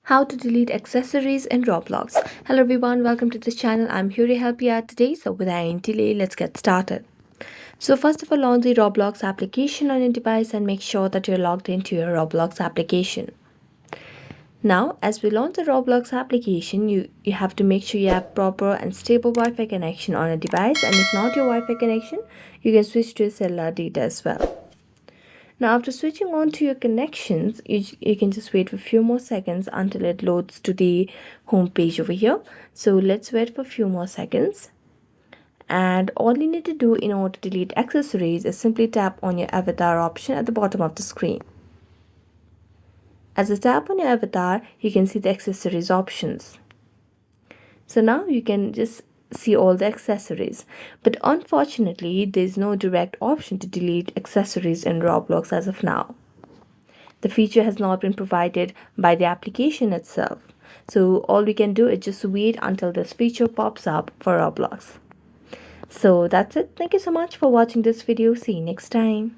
How to delete accessories in Roblox. Hello everyone, welcome to this channel. I'm here to help you out today. So without any delay, let's get started. So first of all, launch the Roblox application on your device and make sure that you're logged into your Roblox application. Now, as we launch the Roblox application, you have to make sure you have proper and stable Wi-Fi connection on a device, and if not your Wi-Fi connection, you can switch to cellular data as well. Now, after switching on to your connections, you can just wait for a few more seconds until it loads to the home page over here. So let's wait for a few more seconds. And all you need to do in order to delete accessories is simply tap on your avatar option at the bottom of the screen. As you tap on your avatar, you can see the accessories options. So now you can just see all the accessories, but unfortunately there's no direct option to delete accessories in Roblox as of now. The feature has not been provided by the application itself, so all we can do is just wait until this feature pops up for Roblox. So that's it. Thank you so much for watching this video. See you next time.